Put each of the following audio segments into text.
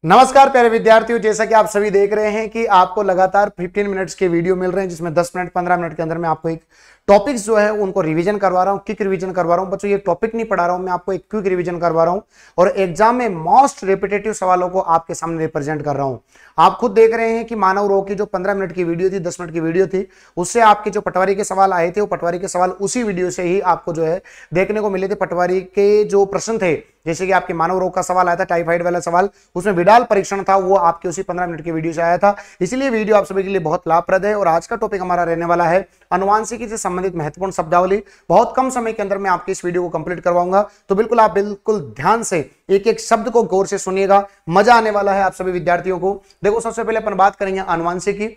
नमस्कार प्यारे विद्यार्थियों, जैसा कि आप सभी देख रहे हैं कि आपको लगातार 15 मिनट्स के वीडियो मिल रहे हैं, जिसमें 10 मिनट 15 मिनट के अंदर मैं आपको एक टॉपिक्स जो है उनको रिवीजन करवा रहा हूं, क्विक रिवीजन करवा रहा हूं। बच्चों ये टॉपिक नहीं पढ़ा रहा हूं, मैं आपको एक क्विक रिवीजन करवा रहा हूं और एग्जाम में मोस्ट रिपीटेटिव सवालों को आपके सामने रिप्रेजेंट कर रहा हूं। आप खुद देख रहे हैं कि मानव रोग की जो 15 मिनट की वीडियो थी, 10 मिनट की वीडियो थी, उससे आपके जो पटवारी के सवाल आए थे, वो पटवारी के सवाल उसी वीडियो से ही आपको जो है देखने को मिले थे। पटवारी के जो प्रश्न थे, जैसे कि आपके मानव रोग का सवाल आया था, टाइफाइड वाला सवाल, उसमें विडाल परीक्षण था, वो आपके उसी 15 मिनट की वीडियो से आया था। इसलिए वीडियो आप सभी के लिए बहुत लाभप्रद है। और आज का टॉपिक हमारा रहने वाला है आनुवांशिकी से संबंधित महत्वपूर्ण शब्दावली। बहुत कम समय के अंदर मैं आपकी इस वीडियो को कंप्लीट करवाऊंगा, तो बिल्कुल आप बिल्कुल ध्यान से एक एक शब्द को गौर से सुनिएगा, मजा आने वाला है आप सभी विद्यार्थियों को। देखो, सबसे पहले अपन बात करेंगे आनुवांशिकी।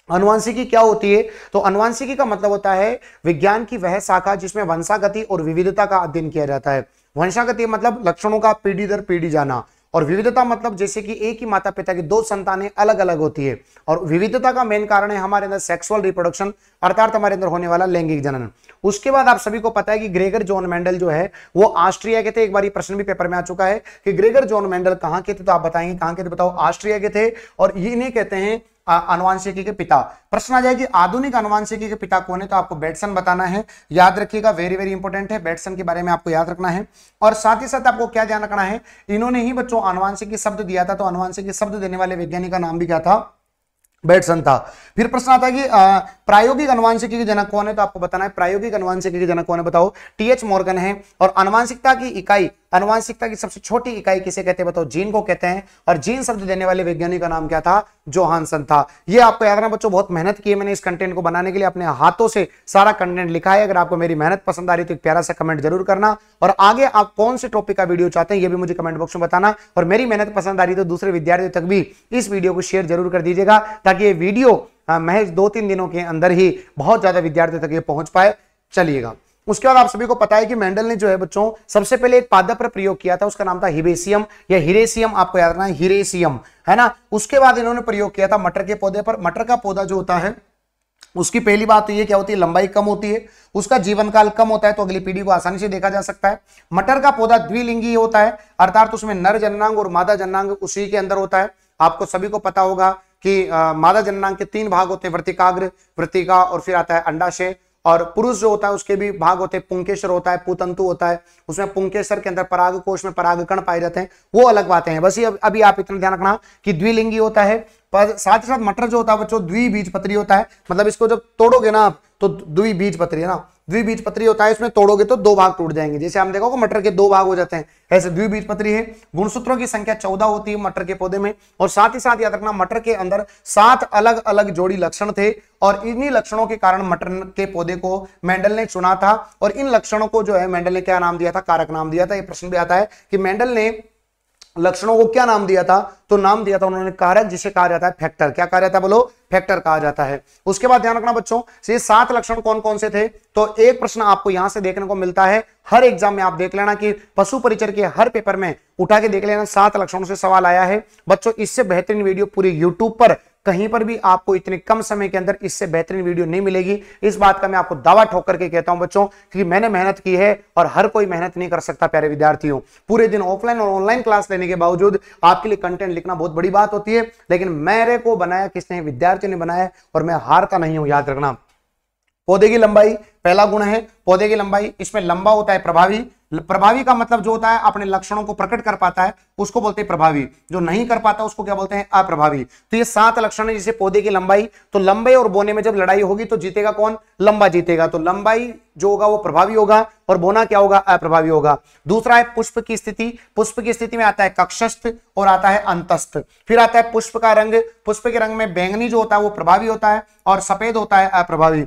आनुवांशिकी क्या होती है? तो आनुवांशिकी का मतलब होता है विज्ञान की वह शाखा जिसमें वंशागति और विविधता का अध्ययन किया जाता है। वंशागति मतलब लक्षणों का पीढ़ी दर पीढ़ी जाना, और विविधता मतलब जैसे कि एक ही माता पिता की दो संतानें अलग अलग होती है। और विविधता का मेन कारण है हमारे अंदर सेक्सुअल रिप्रोडक्शन, अर्थात हमारे अंदर होने वाला लैंगिक जनन। उसके बाद आप सभी को पता है कि ग्रेगर जॉन मेंडल जो है वो ऑस्ट्रिया के थे। एक बार प्रश्न भी पेपर में आ चुका है कि ग्रेगर जॉन मेंडल कहां के थे, तो आप बताएंगे कहां के थे, बताओ। ऑस्ट्रिया के थे, और इन्हें कहते हैं आनुवांशिकी के पिता। प्रश्न आ जाएगी आधुनिक आनुवांशिकी के पिता कौन है, तो आपको बेटसन बताना है। याद रखिएगा, वेरी वेरी इंपॉर्टेंट है, बेटसन के बारे में आपको याद रखना है। और साथ ही साथ आपको क्या ध्यान रखना है, इन्होंने ही बच्चों आनुवांशिकी शब्द दिया था, तो आनुवांशिकी शब्द देने वाले वैज्ञानिक का नाम भी क्या था? बेटसन था। फिर प्रश्न आता है कि प्रायोगिक आनुवांशिकी के जनक कौन है, तो आपको बताना है प्रायोगिक आनुवांशिकी के जनक कौन है, बताओ। टीएच मॉर्गन है। और आनुवांशिकता की इकाई, आनुवांशिकता की सबसे छोटी इकाई किसे कहते हैं, बताओ। जीन को कहते हैं। और जीन शब्द देने वाले वैज्ञानिक का नाम क्या था? जोहानसन था। ये आपको याद रखना बच्चों, बहुत मेहनत की है मैंने इस कंटेंट को बनाने के लिए, अपने हाथों से सारा कंटेंट लिखा है। अगर आपको मेरी मेहनत पसंद आ रही तो एक प्यारा सा कमेंट जरूर करना, और आगे आप कौन से टॉपिक का वीडियो चाहते हैं ये भी मुझे कमेंट बॉक्स में बताना। और मेरी मेहनत पसंद आ रही तो दूसरे विद्यार्थियों तक भी इस वीडियो को शेयर जरूर कर दीजिएगा, ताकि ये वीडियो महज 2-3 दिनों के अंदर ही बहुत ज्यादा विद्यार्थियों तक ये पहुंच पाए। चलिएगा, उसके बाद आप सभी को पता है कि मेंडल ने जो है बच्चों सबसे पहले एक पादप पर प्रयोग किया था, उसका नाम था हिबेसियम या हिरेसियम, आपको याद रखना है हिरेसियम, है ना। उसके बाद इन्होंने प्रयोग किया था मटर के पौधे पर। मटर का पौधा जो होता है उसकी पहली बात तो ये क्या होती है, लंबाई कम होती है, उसका जीवन काल कम होता है, तो अगली पीढ़ी को आसानी से देखा जा सकता है। मटर का पौधा द्विलिंगी होता है, अर्थात उसमें नर जननांग और मादा जननांग उसी के अंदर होता है। आपको सभी को पता होगा कि मादा जननांग के 3 भाग होते हैं, वर्तिकाग्र, वृत्तिका, और फिर आता है अंडाशय। और पुरुष जो होता है उसके भी भाग होते हैं, पुंकेसर होता है, पुतंतु होता है, उसमें पुंकेसर के अंदर परागकोश में परागकण पाए जाते हैं, वो अलग बातें हैं। बस ये अभी आप इतना ध्यान रखना कि द्विलिंगी होता है। पर साथ ही साथ मटर जो होता है बच्चों द्विबीजपत्री होता है, मतलब इसको जब तोड़ोगे ना आप तो द्विबीजपत्री है ना, द्विबीजपत्री होता है, इसमें तोड़ोगे तो 2 भाग टूट जाएंगे। जैसे हम देखोगे मटर के 2 भाग हो जाते हैं, ऐसे द्विबीजपत्री है। गुणसूत्रों की संख्या 14 होती है मटर के पौधे में। और साथ ही साथ याद रखना मटर के अंदर 7 अलग अलग जोड़ी लक्षण थे, और इन्हीं लक्षणों के कारण मटर के पौधे को मेंडल ने चुना था। और इन लक्षणों को जो है मेंडल ने क्या नाम दिया था? कारक नाम दिया था। ये प्रश्न भी आता है कि मेंडल ने लक्षणों को क्या नाम दिया था, तो नाम दिया था उन्होंने कारक, जिसे कहा जाता है फैक्टर। क्या कहा जाता है, बोलो? फैक्टर कहा जाता है। उसके बाद ध्यान रखना बच्चों, ये 7 लक्षण कौन कौन से थे, तो एक प्रश्न आपको यहां से देखने को मिलता है हर एग्जाम में। आप देख लेना कि पशु परिचर के हर पेपर में उठा के देख लेना, 7 लक्षणों से सवाल आया है बच्चों। इससे बेहतरीन वीडियो पूरी यूट्यूब पर कहीं पर भी आपको इतने कम समय के अंदर इससे बेहतरीन वीडियो नहीं मिलेगी। इस बात का मैं आपको दावा ठोक करके कहता हूं बच्चों, क्योंकि मैंने मेहनत की है और हर कोई मेहनत नहीं कर सकता प्यारे विद्यार्थियों। पूरे दिन ऑफलाइन और ऑनलाइन क्लास लेने के बावजूद आपके लिए कंटेंट लिखना बहुत बड़ी बात होती है, लेकिन मेरे को बनाया किसने? विद्यार्थियों ने बनाया, और मैं हारता नहीं हूं, याद रखना। पौधे की लंबाई पहला गुण है, पौधे की लंबाई। इसमें लंबा होता है प्रभावी। प्रभावी का मतलब जो होता है अपने लक्षणों को प्रकट कर पाता है उसको बोलते हैं प्रभावी, जो नहीं कर पाता उसको क्या बोलते हैं? अप्रभावी। तो ये 7 लक्षण है, जैसे पौधे की लंबाई। तो लंबे और बोने में जब लड़ाई होगी तो जीतेगा कौन? लंबा जीतेगा। तो लंबाई जो होगा वो प्रभावी होगा, और बोना क्या होगा? अप्रभावी होगा। दूसरा है पुष्प की स्थिति। पुष्प की स्थिति में आता है कक्षस्थ और आता है अंतस्थ। फिर आता है पुष्प का रंग। पुष्प के रंग में बैंगनी जो होता है वो प्रभावी होता है, और सफेद होता है अप्रभावी।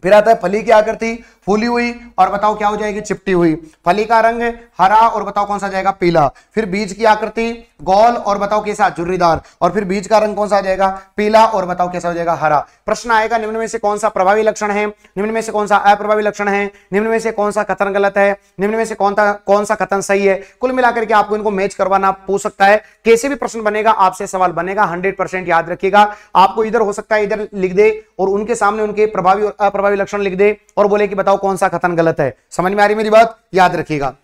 फिर आता है फली की आकृति, फूली हुई, और बताओ क्या हो जाएगी? चिपटी हुई। फली का रंग हरा, और बताओ कौन सा जाएगा? पीला। फिर बीज की आकृति गोल, और बताओ कैसा? झुर्रीदार। और फिर बीज का रंग कौन सा आ जाएगा? पीला, और बताओ कैसा हो जाएगा? हरा। प्रश्न आएगा निम्न में से कौन सा प्रभावी लक्षण है, निम्न में से कौन सा अप्रभावी लक्षण है, निम्न में से कौन सा कथन गलत है, निम्न में से कौन सा कथन सही है। कुल मिलाकर के आपको इनको मैच करवाना पूछ सकता है। कैसे भी प्रश्न बनेगा आपसे सवाल बनेगा, 100% याद रखिएगा। आपको इधर हो सकता है इधर लिख दे और उनके सामने उनके प्रभावी और अप्रभावी लक्षण लिख दे और बोले कि बताओ कौन सा कथन गलत है। समझ में आ रही मेरी बात? याद रखिएगा।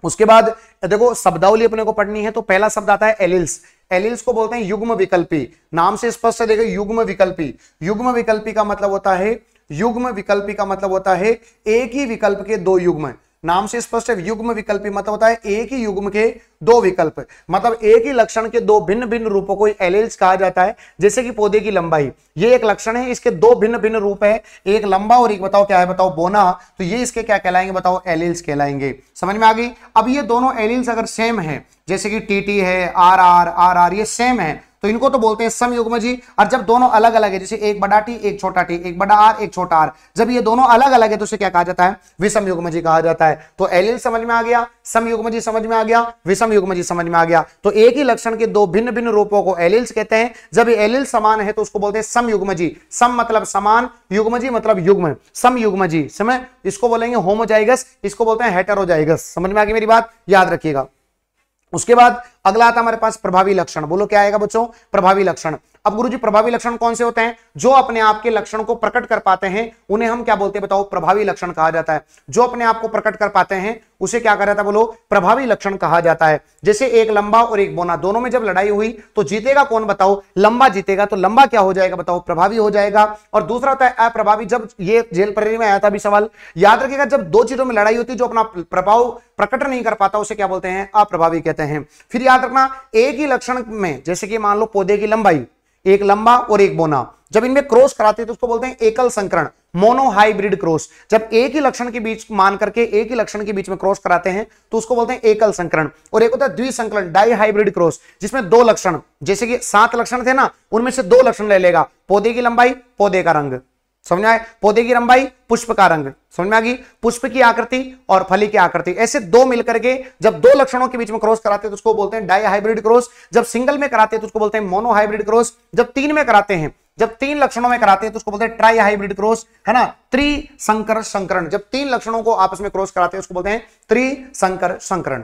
उसके बाद देखो शब्दावली अपने को पढ़नी है, तो पहला शब्द आता है एलिल्स। एलिल्स को बोलते हैं युग्म विकल्पी, नाम से स्पष्ट है देखो युग्म विकल्पी। युग्म विकल्पी का मतलब होता है, युग्म विकल्पी का मतलब होता है एक ही विकल्प के दो युग्म। नाम से स्पष्ट है, युग्म विकल्पी मतलब होता है एक ही युग्म के दो विकल्प, मतलब एक ही लक्षण के दो भिन्न भिन्न रूपों को एलिल्स कहा जाता है। जैसे कि पौधे की लंबाई, ये एक लक्षण है, इसके दो भिन्न भिन्न रूप है, एक लंबा और एक बताओ क्या है, बताओ बोना, तो ये इसके क्या कहलाएंगे, बताओ एलिल्स कहलाएंगे। समझ में आ गई। अब ये दोनों एलिल्स अगर सेम है, जैसे कि टीटी है, आर आर आर आर, ये सेम है, तो इनको तो बोलते हैं समयुग्मजी। और जब दोनों अलग अलग है, जैसे एक बड़ा टी एक छोटा टी, एक बड़ा आर एक छोटा आर, जब ये दोनों अलग अलग है तो उसे क्या कहा जाता है, विषम युग्मजी कहा जाता है। तो एलिल समझ में आ गया, समयुग्मजी समझ में आ गया, विषम युग्मजी समझ में आ गया। तो एक ही लक्षण के दो भिन्न भिन्न रूपों को एलिल्स कहते हैं। जब ये एलिल समान है तो उसको बोलते हैं समयुग्मजी। सम मतलब समान, युग्मजी मतलब युग्म, समयुग्मजी। समझ, इसको बोलेंगे होमोजाइगस, इसको बोलते हैं हेटेरोजाइगस। समझ में आ गई मेरी बात, याद रखिएगा। उसके बाद अगला आता हमारे पास प्रभावी लक्षण। बोलो क्या आएगा बच्चों, प्रभावी लक्षण। अब गुरुजी प्रभावी लक्षण कौन से होते हैं, जो अपने आप के लक्षण को प्रकट कर पाते हैं उन्हें हम क्या बोलते हैं, बताओ प्रभावी लक्षण कहा जाता है। जो अपने आप को प्रकट कर पाते हैं उसे क्या कहा जाता है, बोलो प्रभावी लक्षण कहा जाता है। जैसे एक लंबा और एक बोना, दोनों में जब लड़ाई हुई तो जीतेगा कौन, बताओ लंबा जीतेगा, तो लंबा क्या हो जाएगा, बताओ प्रभावी हो जाएगा। और दूसरा होता है अप्रभावी। जब ये जेल परेड में आया था अभी सवाल, याद रखिएगा, जब दो चीजों में लड़ाई होती है जो अपना प्रभाव प्रकट नहीं कर पाता उसे क्या बोलते हैं, अप्रभावी कहते हैं। फिर याद रखना, एक ही लक्षण में, जैसे कि मान लो पौधे की लंबाई, एक लंबा और एक बोना, जब इनमें क्रॉस कराते हैं तो उसको बोलते हैं एकल संकरण, मोनो हाइब्रिड क्रॉस। जब एक ही लक्षण के बीच मान करके एक ही लक्षण के बीच में क्रॉस कराते हैं तो उसको बोलते हैं एकल संकरण। और एक होता है द्विसंकरण, डाई हाइब्रिड क्रॉस, जिसमें दो लक्षण, जैसे कि 7 लक्षण थे ना, उनमें से 2 लक्षण ले लेगा, पौधे की लंबाई, पौधे का रंग। समझ में आए, पौधे की लंबाई, पुष्प का रंग। समझ में आ गई, पुष्प की आकृति और फली की आकृति, ऐसे दो मिलकर के जब दो लक्षणों के बीच में क्रॉस कराते हैं तो उसको बोलते हैं डाई हाइब्रिड क्रॉस। जब सिंगल में कराते हैं तो उसको बोलते हैं मोनो हाइब्रिड क्रॉस। जब 3 में कराते हैं, जब 3 लक्षणों में कराते हैं तो उसको बोलते हैं ट्राई हाइब्रिड क्रॉस, है ना, त्रिसंकर संकरण। जब 3 लक्षणों को आपस में क्रॉस कराते हैं उसको बोलते हैं त्रिसंकर संकरण।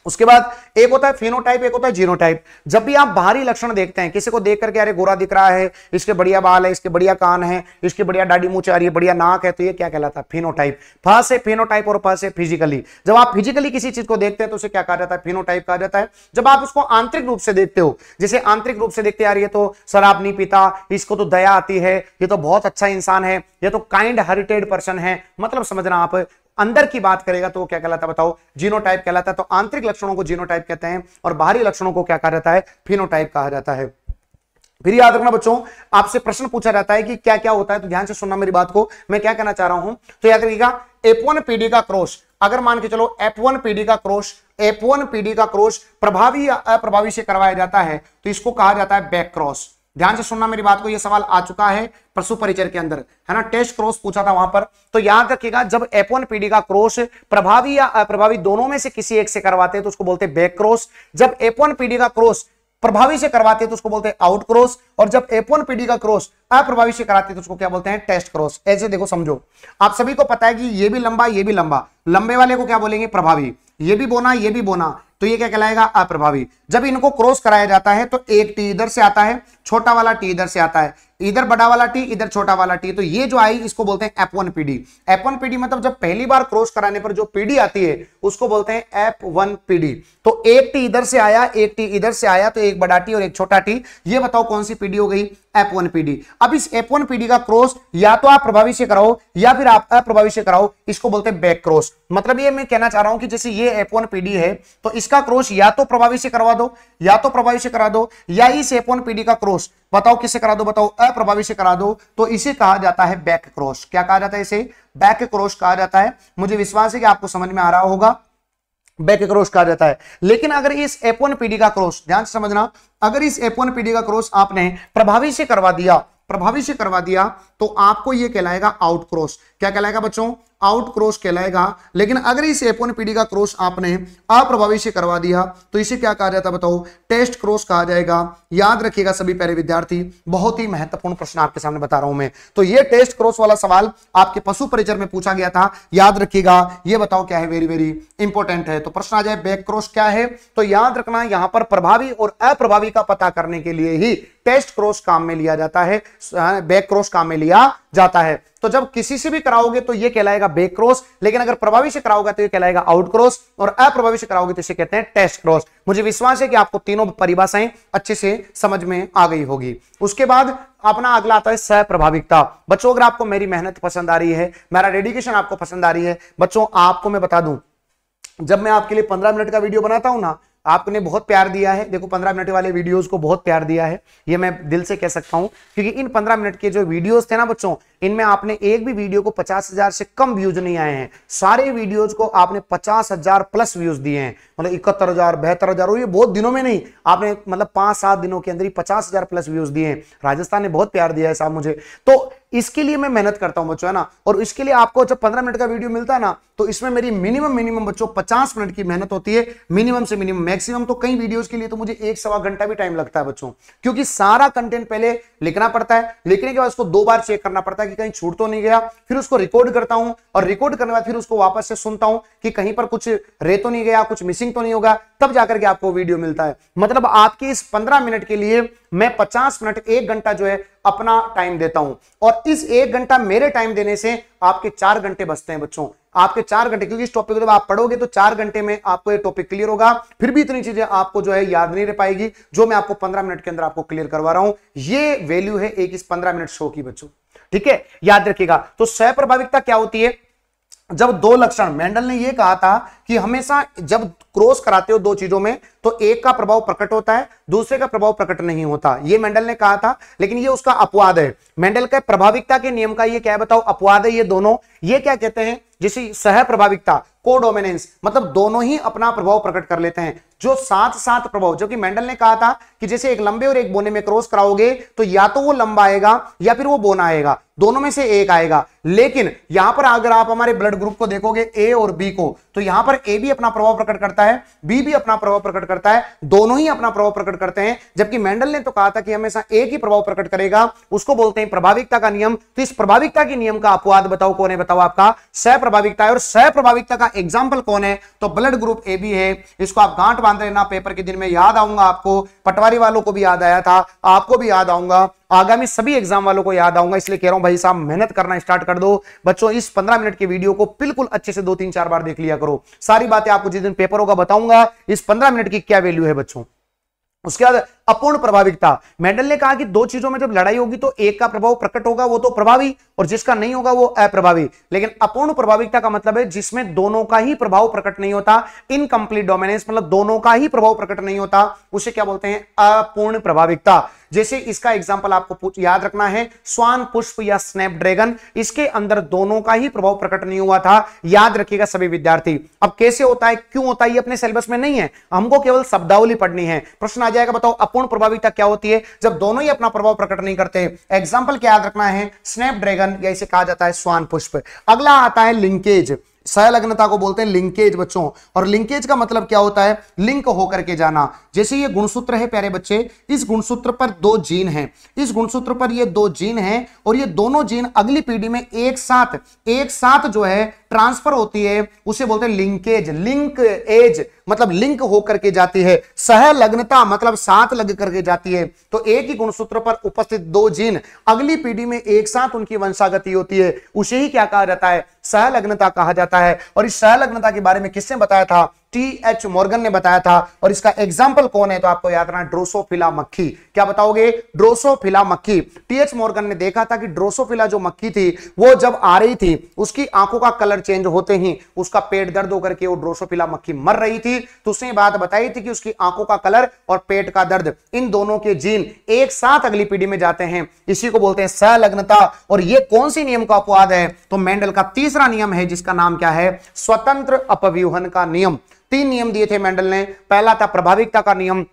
उसके बाद एक होता है फेनोटाइप, एक होता है जीनोटाइप। जब भी आप बाहरी लक्षण देखते हैं, किसी को देख करके अरे गोरा दिख रहा है, इसके बढ़िया बाल है, इसके बढ़िया कान है, इसकी बढ़िया दाढ़ी मूंछ आ रही है, बढ़िया नाक है, तो ये क्या कहलाता है, फेनोटाइप। फ से फेनोटाइप और फ से फिजिकली। जब आप फिजिकली किसी चीज को देखते हैं तो उसे क्या कहा जाता है, फेनोटाइप कहा जाता है। जब आप उसको आंतरिक रूप से देखते हो, जैसे आंतरिक रूप से देखते, यार ये तो शराब नहीं पीता, इसको तो दया आती है, ये तो बहुत अच्छा इंसान है, ये तो काइंड हार्टेड पर्सन है, मतलब समझना आप अंदर की बात करेगा तो क्या कहलाता है, बताओ जीनोटाइप कहलाता है। तो आंतरिक लक्षणों को जीनोटाइप कहते हैं और बाहरी लक्षणों को क्या कहा जाता है, फिनोटाइप कहा जाता है। फिर याद रखना बच्चों, आपसे प्रश्न पूछा जाता है कि क्या क्या होता है, तो ध्यान से सुनना मेरी बात को, मैं क्या कहना चाह रहा हूं। तो याद रखिएगा, F1 PD का क्रॉस, अगर मान के चलो F1 PD का क्रॉस, F1 PD का क्रॉस प्रभावी या अप्रभावी से करवाया जाता है तो इसको कहा जाता है बैक क्रॉस। ध्यान से सुनना मेरी बात को, यह सवाल आ चुका है पशु परिचय के अंदर, है ना, टेस्ट क्रॉस पूछा था वहां पर। तो याद रखिएगा, जब F1 PD का क्रॉस प्रभावी या अप्रभावी दोनों में से किसी एक से करवाते हैं तो उसको बोलते हैं बैक क्रॉस। जब F1 PD का क्रॉस प्रभावी से करवाते हैं तो उसको बोलते हैं आउट क्रॉस। और जब F1 PD का क्रॉस अप्रभावी से कराते हैं तो उसको क्या बोलते हैं, टेस्ट क्रॉस। ऐसे देखो समझो, आप सभी को पता है कि ये भी लंबा ये भी लंबा, लंबे वाले को क्या बोलेंगे, प्रभावी, ये भी बोना ये भी बोना, तो ये क्या कहलाएगा, अप्रभावी। जब इनको क्रॉस कराया जाता है तो एक टी इधर से आता है, छोटा वाला टी इधर से आता है, इधर बड़ा वाला टी इधर छोटा वाला टी, तो ये जो आई इसको बोलते हैं F1 PD। F1 PD मतलब जब पहली बार क्रॉस कराने पर जो पीडी आती है उसको बोलते हैं F1 PD। तो एक टी इधर से आया, एक टी इधर से आया, तो एक बड़ा टी और एक छोटा टी, ये बताओ कौन सी पीडी हो गई, F1 PD। अब इस F1 PD का क्रॉस या तो आप प्रभावी से कराओ या फिर आप अप्रभावी से कराओ, इसको बोलते हैं बैक क्रॉस। मतलब ये मैं कहना चाह रहा हूं कि जैसे ये F1 PD है तो इसका क्रॉस या तो प्रभावी से करवा दो, या तो प्रभावी से करा दो, या इस F1 PD का क्रॉस बताओ किससे करा दो, बताओ अप्रभावी से करा दो, तो इसे कहा जाता है बैक क्रॉस। क्या कहा जाता है, इसे बैक क्रॉस कहा जाता है। मुझे विश्वास है कि आपको समझ में आ रहा होगा, बैक क्रॉस कहा जाता है। लेकिन अगर इस F1 PD का क्रॉस, ध्यान से समझना, अगर इस F1 PD का क्रॉस आपने प्रभावी से करवा दिया, प्रभावी से करवा दिया, तो आपको यह कहलाएगा आउट क्रॉस। क्या कहलाएगा बच्चों, आउट क्रॉस कहलाएगा। लेकिन अगर इस F1 PD का क्रॉस आपने अप्रभावी से करवा दिया तो इसे क्या कहा जाता है, बताओ टेस्ट क्रॉस कहा जाएगा। याद रखिएगा सभी प्यारे विद्यार्थी, बहुत ही महत्वपूर्ण प्रश्न आपके सामने बता रहा हूं मैं। तो ये टेस्ट क्रॉस वाला सवाल आपके पशु परिचय में पूछा गया था, याद रखिएगा, ये बताओ क्या है, वेरी वेरी इंपॉर्टेंट है। तो प्रश्न आ जाए बैक क्रॉस क्या है, तो याद रखना यहां पर प्रभावी और अप्रभावी का पता करने के लिए ही टेस्ट क्रॉस काम में लिया जाता है, बैक क्रॉस काम में लिया जाता है। तो जब किसी से भी कराओगे तो ये कहलाएगा बैक क्रॉस, लेकिन अगर प्रभावी से कराओगे तो ये कहलाएगा आउट क्रॉस, और अप्रभावी से कराओगे तो इसे कहते हैं टेस्ट क्रॉस। मुझे विश्वास है कि आपको तीनों परिभाषाएं अच्छे से समझ में आ गई होगी। उसके बाद अपना अगला आता है सहप्रभाविकता। बच्चों अगर आपको मेरी मेहनत पसंद आ रही है, मेरा डेडिकेशन आपको पसंद आ रही है, बच्चों आपको मैं बता दूं, जब मैं आपके लिए 15 मिनट का वीडियो बनाता हूं ना, आपने बहुत प्यार दिया है। देखो 15 मिनट वाले वीडियोस को बहुत प्यार दिया है, ये मैं दिल से कह सकता हूं, क्योंकि इन 15 मिनट के जो वीडियोस थे ना बच्चों, इनमें आपने एक भी वीडियो को 50,000 से कम व्यूज नहीं आए हैं। सारे वीडियोस को आपने 50,000 प्लस व्यूज दिए हैं, मतलब 71,000 72,000, और ये बहुत दिनों में नहीं, आपने मतलब 5-7 दिनों के अंदर ही 50,000 प्लस व्यूज दिए हैं। राजस्थान ने बहुत प्यार दिया है साहब मुझे, तो इसके लिए मैं मेहनत करता हूं बच्चों, है ना। और इसके लिए आपको जब 15 मिनट का वीडियो मिलता है ना, तो इसमें मेरी मिनिमम बच्चों 50 मिनट की मेहनत होती है, मिनिमम से मिनिमम। मैक्सिमम तो कई वीडियोस के लिए तो मुझे 1-1.25 घंटा भी टाइम लगता है बच्चों, क्योंकि सारा कंटेंट पहले लिखना पड़ता है, लिखने के बाद उसको 2 बार चेक करना पड़ता है कि कहीं छूट तो नहीं गया, फिर उसको रिकॉर्ड करता हूं, और रिकॉर्ड करने के बाद फिर उसको वापस से सुनता हूं कि कहीं पर कुछ रह तो नहीं गया, कुछ मिसिंग तो नहीं होगा, तब जाकर के आपको वीडियो मिलता है। मतलब आपके इस 15 मिनट के लिए मैं 50 मिनट 1 घंटा जो है अपना टाइम देता हूं, और इस 1 घंटा मेरे टाइम देने से आपके 4 घंटे बचते हैं बच्चों, आपके 4 घंटे, क्योंकि इस टॉपिक को जब आप पढ़ोगे तो 4 घंटे में आपको ये टॉपिक क्लियर होगा। फिर भी इतनी चीजें आपको जो है याद नहीं रह पाएगी जो मैं आपको 15 मिनट के अंदर आपको क्लियर करवा रहा हूं। ये वैल्यू है एक इस 15 मिनट शो की बच्चों, ठीक है, याद रखिएगा। तो सहप्रभाविकता क्या होती है? जब 2 लक्षण, मेंडल ने यह कहा था कि हमेशा जब क्रॉस कराते हो 2 चीजों में तो एक का प्रभाव प्रकट होता है, दूसरे का प्रभाव प्रकट नहीं होता, ये मेंडल ने कहा था, लेकिन ये उसका अपवाद है। मेंडल के प्रभाविकता के नियम का ये क्या है बताओ? अपवाद है ये दोनों। ये क्या कहते हैं? जैसे सह प्रभाविकता, कोडोमिनेंस, मतलब दोनों ही अपना प्रभाव प्रकट कर लेते हैं। जो साथ प्रभाव, जो कि मेंडल ने कहा था कि जैसे एक लंबे और एक बोने में क्रॉस कराओगे तो या तो वो लंबा आएगा या फिर वो बोना आएगा, दोनों में से एक आएगा। लेकिन यहां पर अगर आप हमारे ब्लड ग्रुप को देखोगे ए और बी को, तो यहां पर ए भी अपना प्रभाव प्रकट करता है, बी भी अपना प्रभाव प्रकट करता है, दोनों ही अपना प्रभाव प्रकट करते हैं। जबकि मेंडल ने तो कहा था कि हमेशा एक ही प्रभाव प्रकट करेगा, उसको बोलते हैं प्रभाविकता का नियम। तो इस प्रभाविकता के नियम का अपवाद बताओ कौन है? बताओ आपका सह प्रभाविकता है। और सह प्रभाविकता का एग्जाम्पल कौन है? तो ब्लड ग्रुप ए बी है। इसको आप गांठ बांध लेना, पेपर के दिन में याद आऊंगा आपको, पटवारी वालों को भी याद आया था, आपको भी याद आऊंगा, आगामी सभी एग्जाम वालों को याद आऊंगा। इसलिए कह रहा हूं भाई साहब मेहनत करना स्टार्ट कर दो बच्चों। इस 15 मिनट के वीडियो को बिल्कुल अच्छे से 2-3-4 बार देख लिया करो। सारी बातें आपको जिस दिन पेपर होगा बताऊंगा इस 15 मिनट की क्या वैल्यू है बच्चों। उसके बाद अपूर्ण प्रभाविकता, मेंडल ने कहा कि 2 चीजों में जब लड़ाई होगी तो एक का प्रभाव प्रकट होगा वो तो प्रभावी, और जिसका नहीं होगा वो अप्रभावी। लेकिन अपूर्ण प्रभाविकता का मतलब है जिसमें दोनों का ही प्रभाव प्रकट नहीं होता, इनकम्प्लीट डोमिनेंस, मतलब दोनों का ही प्रभाव प्रकट नहीं होता, उसे क्या बोलते हैं? अपूर्ण प्रभाविकता। जैसे इसका एग्जांपल आपको याद रखना है, स्वान पुष्प या स्नैपड्रैगन, इसके अंदर दोनों का ही प्रभाव प्रकट नहीं हुआ था। याद रखिएगा सभी विद्यार्थी। अब कैसे होता है, क्यों होता है, ये अपने सिलेबस में नहीं है, हमको केवल शब्दावली पढ़नी है। प्रश्न आ जाएगा बताओ अपूर्ण प्रभाविकता क्या होती है? जब दोनों ही अपना प्रभाव प्रकट नहीं करते। एग्जाम्पल क्या याद रखना है? स्नैपड्रैगन, या इसे कहा जाता है स्वान पुष्प। अगला आता है लिंकेज। सहलग्नता को बोलते हैं लिंकेज बच्चों। और लिंकेज का मतलब क्या होता है? लिंक होकर के जाना। जैसे ये गुणसूत्र है प्यारे बच्चे, इस गुणसूत्र पर 2 जीन हैं, इस गुणसूत्र पर ये 2 जीन हैं, और ये दोनों जीन अगली पीढ़ी में एक साथ जो है ट्रांसफर होती है, उसे बोलते हैं लिंकेज। लिंक एज मतलब लिंक होकर के जाती है। सहलग्नता मतलब साथ लग करके जाती है। तो एक ही गुणसूत्र पर उपस्थित 2 जीन अगली पीढ़ी में एक साथ उनकी वंशागति होती है, उसे ही क्या कहा जाता है? सहलग्नता कहा जाता है। और इस सहलग्नता के बारे में किसने बताया था? टी.एच. मॉर्गन ने बताया था। और इसका एग्जाम्पल कौन है? तो आपको याद रखना, ड्रोसोफिला मक्खी। क्या बताओगे? ड्रोसोफिला मक्खी। टी.एच. मॉर्गन ने देखा था कि ड्रोसोफिला जो मक्खी थी वो जब आ रही थी, उसकी आंखों का कलर चेंज होते ही उसका पेट दर्द होकर के वो ड्रोसोफिला मक्खी मर रही थी। तो उसने बात बताई थी कि उसकी आंखों का कलर और पेट का दर्द, इन दोनों के जीन एक साथ अगली पीढ़ी में जाते हैं, इसी को बोलते हैं सहलग्नता। और ये कौन सी नियम का अपवाद है? तो मेंडल का तीसरा नियम है, जिसका नाम क्या है? स्वतंत्र अपव्यूहन का नियम। 3 नियम दिए थे मेंडल ने। पहला था प्रभाविकता का नियम,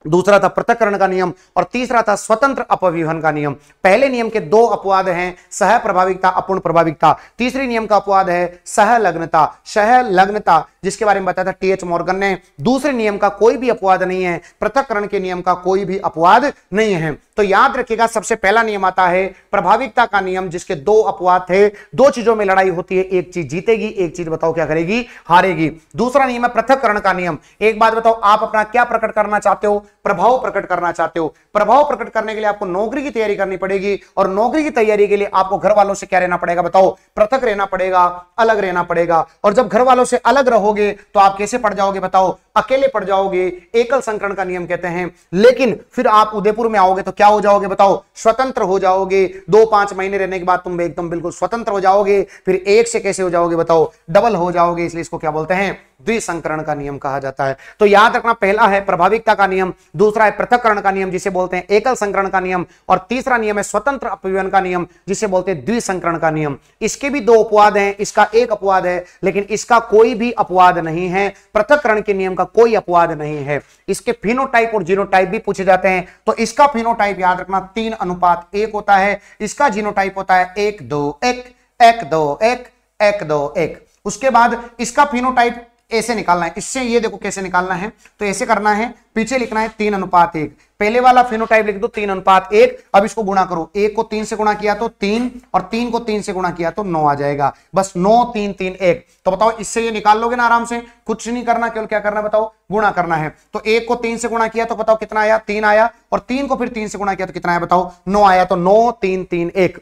दूसरा था पृथक्करण का नियम, और तीसरा था स्वतंत्र अपव्यूहन का नियम। पहले नियम के 2 अपवाद हैं, सह प्रभाविकता, अपूर्ण प्रभाविकता। तीसरे नियम का अपवाद है सहलग्नता, जिसके बारे में बताया था टी.एच. मॉर्गन ने। दूसरे नियम का कोई भी अपवाद नहीं है, पृथक्करण के नियम का कोई भी अपवाद नहीं है। तो याद रखिएगा, सबसे पहला नियम आता है प्रभाविकता का नियम, जिसके 2 अपवाद थे। 2 चीजों में लड़ाई होती है, एक चीज जीतेगी, एक चीज बताओ क्या करेगी? हारेगी। दूसरा नियम है पृथक्करण का नियम। एक बात बताओ, आप अपना क्या प्रकट करना चाहते हो? प्रभाव प्रकट करना चाहते हो। प्रभाव प्रकट करने के लिए आपको नौकरी की तैयारी करनी पड़ेगी और नौकरी की तैयारी के लिए आपको घर वालों से क्या रहना पड़ेगा बताओ, पृथक रहना पड़ेगा, अलग रहना पड़ेगा। और जब घर वालों से अलग रहोगे तो आप कैसे पड़ जाओगे बताओ, अकेले पड़ जाओगे, एकल संकरण का नियम कहते हैं। लेकिन फिर आप उदयपुर में आओगे तो क्या हो जाओगे बताओ, स्वतंत्र हो जाओगे। 2-5 महीने रहने के बाद तुम एकदम बिल्कुल स्वतंत्र हो जाओगे। फिर एक से कैसे हो जाओगे बताओ, डबल हो जाओगे। इसलिए इसको क्या बोलते हैं, द्विसंकरण का नियम कहा जाता है। तो याद रखना, पहला है प्रभाविकता का नियम, दूसरा है पृथक्करण का नियम जिसे बोलते हैं एकल संकरण का नियम, और तीसरा नियम है स्वतंत्र अपव्ययन का नियम जिसे बोलते हैं द्विसंकरण का नियम। इसके भी 2 अपवाद हैं, इसका एक अपवाद है लेकिन इसका कोई भी अपवाद नहीं है। पृथक्करण के नियम का कोई अपवाद नहीं है। इसके फिनोटाइप और जीनोटाइप भी पूछे जाते हैं। तो इसका फिनोटाइप याद रखना 3:1 होता है, इसका जीनोटाइप होता है 1-2-1 1-2-1 1-2-1। उसके बाद इसका फिनोटाइप ऐसे निकालना है, इससे ये देखो कैसे निकालना है। तो ऐसे करना है, पीछे लिखना है 3:1। पहले वाला फिनोटाइप लिख दो 3:1। अब इसको गुणा करो, 1 को 3 से गुणा किया तो 3 और 3 को 3 से गुणा किया तो 9 आ जाएगा। बस 9 3 3 1। तो बताओ इससे ये निकाल लोगे ना आराम से, कुछ नहीं करना, केवल क्या करना बताओ, गुणा करना है। तो 1 को 3 से गुणा किया तो बताओ कितना आया, 3 आया, और 3 को फिर 3 से गुणा किया तो कितना आया बताओ, 9 आया। तो 9 3 3 1।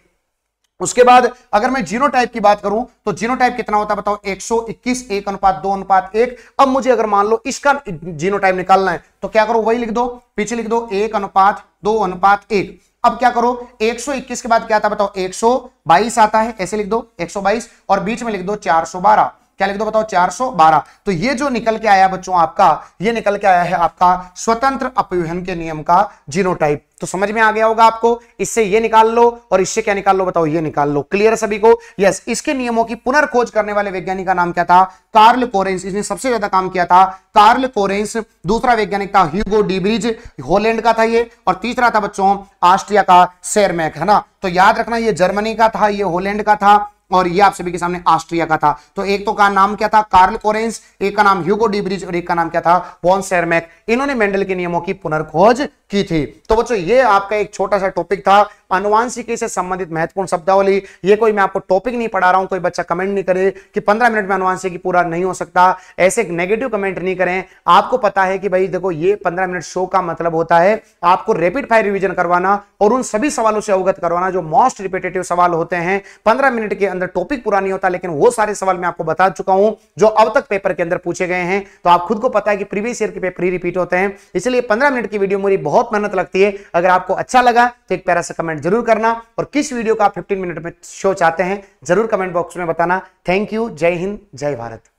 उसके बाद अगर मैं जीनोटाइप की बात करूं तो जीनोटाइप कितना होता है बताओ, 121 1:2:1। अब मुझे अगर मान लो इसका जीनोटाइप निकालना है तो क्या करो, वही लिख दो, पीछे लिख दो 1:2:1। अब क्या करो, 121 के बाद क्या आता बताओ, 122 आता है, ऐसे लिख दो 122, और बीच में लिख दो 412। क्या लिख दो बताओ, 412। तो ये जो निकल के आया बच्चों आपका, ये निकल के आया है आपका स्वतंत्र अपव्ययन के नियम का जीनोटाइप। तो समझ में आ गया होगा आपको। इससे ये निकाल लो और इससे क्या निकाल लो बताओ, ये निकाल लो। क्लियर है सभी को? यस। इसके नियमों की पुनर्खोज करने वाले वैज्ञानिक का नाम क्या था, कार्ल कोरेंस। इसने सबसे ज्यादा काम किया था कार्ल कोरेंस। दूसरा वैज्ञानिक था ह्यूगो डीब्रिज, हॉलैंड का था ये। और तीसरा था बच्चों ऑस्ट्रिया का सेरमैक, है ना। तो याद रखना, ये जर्मनी का था, ये हॉलैंड का था, और ये आप सभी के सामने ऑस्ट्रिया का था। तो एक तो का नाम क्या था, कार्ल कोरेंस, एक का नाम ह्यूगो डीब्रिज और एक का नाम क्या था, वॉन सेरमैक। इन्होंने मेंडल के नियमों की पुनर्खोज की थी। तो बच्चों ये आपका एक छोटा सा टॉपिक था, आनुवांशिकी से संबंधित महत्वपूर्ण शब्दावली। ये कोई मैं आपको टॉपिक नहीं पढ़ा रहा हूं, कोई बच्चा कमेंट नहीं करे कि 15 मिनट में आनुवांशिकी पूरा नहीं हो सकता, ऐसे नेगेटिव कमेंट नहीं करें। आपको पता है कि भाई देखो, ये 15 मिनट शो का मतलब होता है आपको रैपिड फायर रिवीजन करवाना और उन सभी सवालों से अवगत करवाना जो मोस्ट रिपीटेटिव सवाल होते हैं। 15 मिनट के अंदर टॉपिक पूरा नहीं होता, लेकिन वो सारे सवाल मैं आपको बता चुका हूं जो अब तक पेपर के अंदर पूछे गए हैं। तो आप खुद को पता है कि प्रीवियस ईयर के पेपर ही रिपीट होते हैं, इसलिए 15 मिनट की वीडियो मेरी बहुत मेहनत लगती है। अगर आपको अच्छा लगा तो एक प्यारा सा कमेंट जरूर करना, और किस वीडियो का आप 15 मिनट में शो चाहते हैं जरूर कमेंट बॉक्स में बताना। Thank you. जय हिंद, जय भारत।